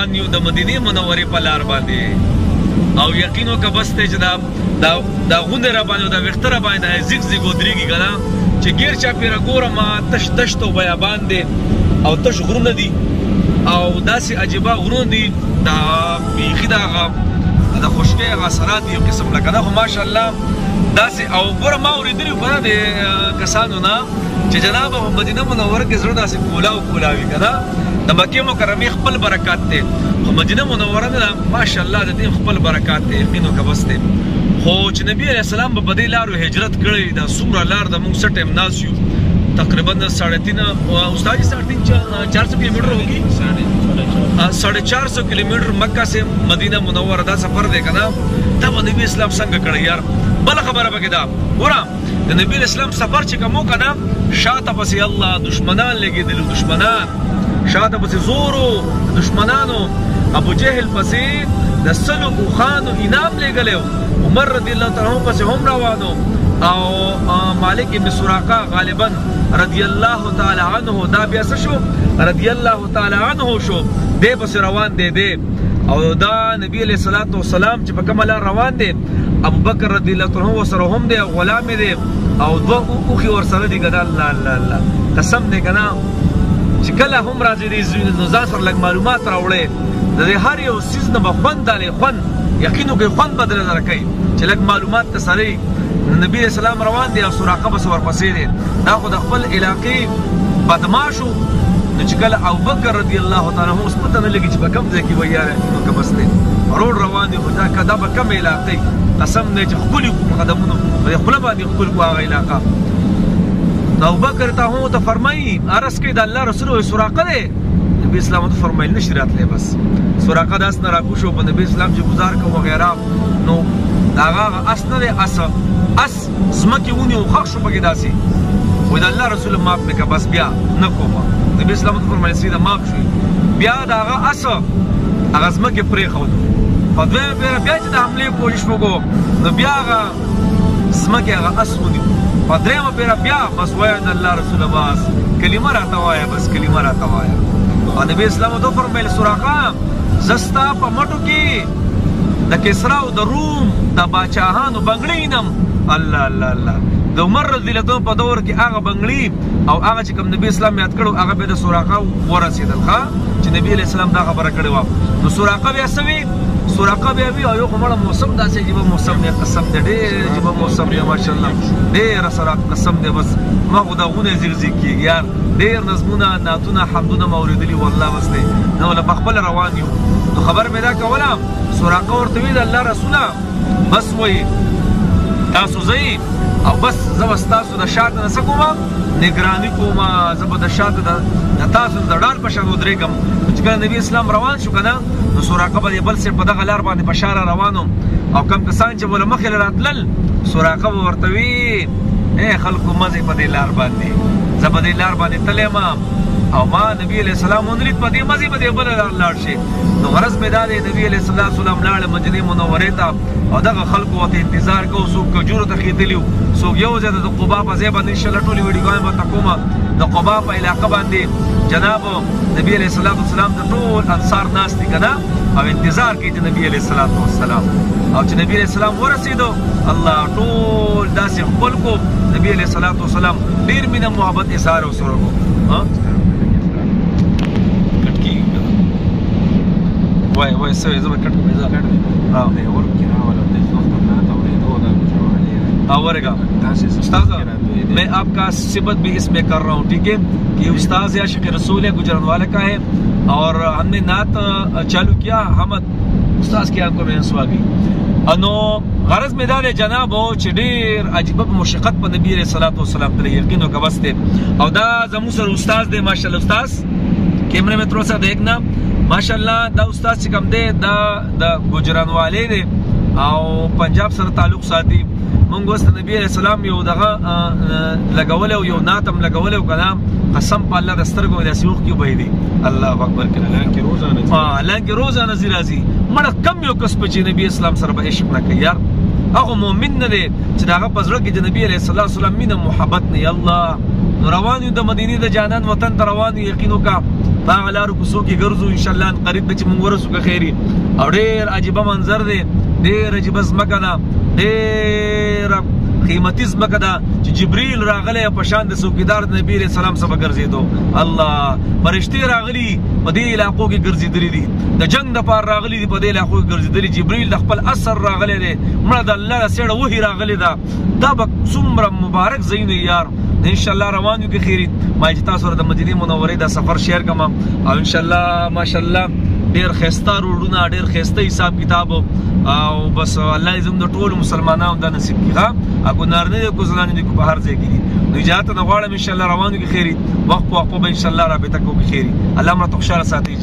روان یو د مدینې منورې په لار باندې او یقین وکړه بس ته چې دا غونډې را باندې او دا ویښته را باندې زیګ زیګ ودرېږي که نه چې ګیر چاپېره ګورم تش دشت او بیابان دی او تش غرونه دي او داسې عجیبه غرونه دي دا بیخي د هغه د خشکۍ هغه اثرات یو قسم لکه دا خو ماشاءالله داسې او ګوره ما اورېدلي په د کسانو نه چې جناب مدینه منوره کې زړه داسې کولا وي که نه د مکې مکرمې خپل برکات دی خو مدینه منوره نه ماشاءالله د دې خپل برکات دی یقین وکړه بس دی خو چې نبی علیه السلام به په دې لارو هجرت کړی دا څومره لار د موږ څه ټایم ناست یو تقریبا 3.5 استاد جی 450 کلومیٹر ہوگی 450 کلومیٹر مکہ سے مدینہ منورہ دا سفر دے کنا تب نبی اسلام څنګه کړی یار بل خبره پکې دا ګوره د نبی اسلام سفر چې کوم کنا شاته پسې الله دشمنان لګېدل دشمنان شاته پسې زورو دشمنانو ابو جهل پسې د سلو خانو انعام لګلو عمر رضی الله تعالی عنہ پسې هم روانو او مالک ابن سراقه غالبا رضی الله تعالی عنہ دا بیا څه شو رضی الله تعالی عنہ شو دې پسې روان دی او دا نبی علیہ الصلوۃ والسلام چې په کومه لار روان دی ابو بکر رضی الله عنه ورسره هم دی غلام دی او دوه اوخي ورسره دي ګدا الله قسم دې کنا چې کله هم راځي دې نو ځان سره لږ معلومات راوړې د هر یو سیز نه به خوند دالې خوند یقینو کې خوند بدل درکې چې لږ معلومات تسری نبی اسلام روان دی او سراقه بس ورپسې دی دا خو د خپل علاقې بدماشو نو چې کله ابوبکر رضی الله تعالی عنہ اوس پته نه لګي چې په کوم ځای کې وایي یاره نو که بس دی روډ روان دی خو دا به کوم علاقې قسم دی چې ښکلي قدمونو په خوله باندې ښکل کړو هغه علاقه نو ابوبکر ته هم ورته فرمایي عرض کوي د الله رسول وایي سراقه دی نبی اسلام ورته فرمایل نشي راتلی بس سراقه داس نه راکوشو په نبی اسلام چې ګزار کوو وغیره نو د هغه اس نه دی اس زمکې ونیو خښ شو پکې داسې وایي د الله رسول ماف مې که بس بیا نه کومه نبی اسلام ورته فرمایل سیده ماف شوي بیا د هغه اس هغه زمکې پرېښودو په دویمه پیره بیا چې د حملې کوشش وکړو نو بیا هغه زمکې هغه اس ونیو په درېیمه پیره بیا بس وایه د الله رسوله بس کلمه راته وایه بس کلمه راته وایه او نبی اسلام ورته وفرمیل سراقه زه ستا په مټو کې د کسرا او د روم د باچاهانو بنګړۍ وینم الله د عمر رضی الله عنه په دور کې هغه بنګړي او هغه چې کوم نبی اسلام یاد کړو هغه به د سراقه ورسېدل چې نبی علیه السلام دا خبره کړې وه نو سراقه بیا څه وي سراقه بیا وي او یو خو مړه موسم داسې عجیبه موسم دی قسم دی ډېر عجیبه موسم دی ماشاءالله ډېر اثرات قسم دی بس ما خو دا غونه زیغ کېږي یار ډېر نظمونه نعتونه حمدونه مې اورېدلي والله بس دی نو له پخپله روان یو نو خبر مې دا کوله سراقه ورته وي د الله رسوله بس وایي تاسو ځئ او بس زه به ستاسو د شاته نه څه کومه نګراني کومه زه به د شاته د تاسو د ډال په شان ودرېږم چې کله نبی اسلام روان شو که نه نو سراقه به د بل سیټ په دغه لار باندې په شاره روانو او کم کسان چې به له مخې راتلل سراقه به ورته وي ای خلکو مزې په دې لار باندې زه په دې لار باندې تللی یم او ما نبی علیه السلام ونلید په دې مزې به دې بله لار لاړ شي نو غرض مې دا دی نبی علیه السلام لاړه مدینې منورې ته او دغه خلکو ورته انتظار کوو څوک کجورو ته خېدلي وو څوک یو ځای د قبا په ځای باندې انشاءالله ټولې ویډیوګانې به کومه د قبا په علاقه باندې جناب نبی علیه السلام د ټول انصار ناست دي که نه او انتظار کوي د نبی علیه السلام او چې نبی علیه السلام ورسېدو الله ټول داسې خپل کو نبی علیه السلام ډېر مینه محبت اظهار ورسره کو وای سوي زما کټ مې ځا ورگا استاذ میں آپ کا صفت بھی اس میں کر رہا ہوں ٹھیک ہے کہ استاذ عاشق رسول ہے گجرانوالے کا ہے اور ہم نے نعت چالو کیا حمد استاذ کی آنکھوں میں آنسو آ گئی انو غرض میں دار جناب ہو چې ډېر عجیبه مشقت په نبی علیہ الصلوۃ والسلام تل یقین وکوسته او دا زمو سره استاد دی ماشاءالله استاد کیمرے میں تھوڑا سا دیکھنا ماشاءالله دا استاد چې کوم دی دا د گجرانوالے دی او پنجاب سره تعلق ساتي مونږ اوس د نبی علیه السلام یو دغه لګولی او یو نعت هم لګولی او که نه قسم په الله د سترګو داسې اوښکې وبهېدې الله اکبر حالانکې روزانه ځي راځي مړه کم یو کس په چې نبي اسلام سره به عشق نه کوي یار هغه مؤمن نه دی چې د هغه په زړه کې د نبي علیه السلام مینه محبت نه الله نو روان یو د مدینې د جانان وطن ته روان یو یقین وکړه په هغه لارو کوڅو کې ګرځو ان شاء الله قریب به چې مونږ ورسو که خیري. او ډېر عجیبه منظر دی، ډېر عجیبه ځمکه ده، ډېره قیمتي ځمکه ده چې جبریل راغلی په شان د څوکیدار د نبي علیه السلام څخه به ګرځېدو. الله فرشتې راغلي په دې علاقو کې ګرځېدلي دي، د جنګ دپاره راغلي دي په دې علاقو کې ګرځېدلي. جبریل د خپل اثر راغلی دی، مړه د الله د سیړه وحي راغلی ده. دا به څومره مبارک ځایونه یار انشاءالله روان یو که خیري. ما چې تاسو سره د مدینې منورې دا سفر شیر کوم او انشاءالله ماشاءالله ډېر ښایسته روډونه، ډېر ښایسته حساب کتاب او بس الله دې زموږ د ټولو مسلمانانو دا نصیب کړي. ښه اکو نارینه دي کو زنانه دي کو په هر ځای کې دي. نو اجازه نه غواړم انشاءالله روان یو که خیري، وخت په وخت به انشاءالله رابطه کوو که خیري. الله مو ته خوشحاله ساتي.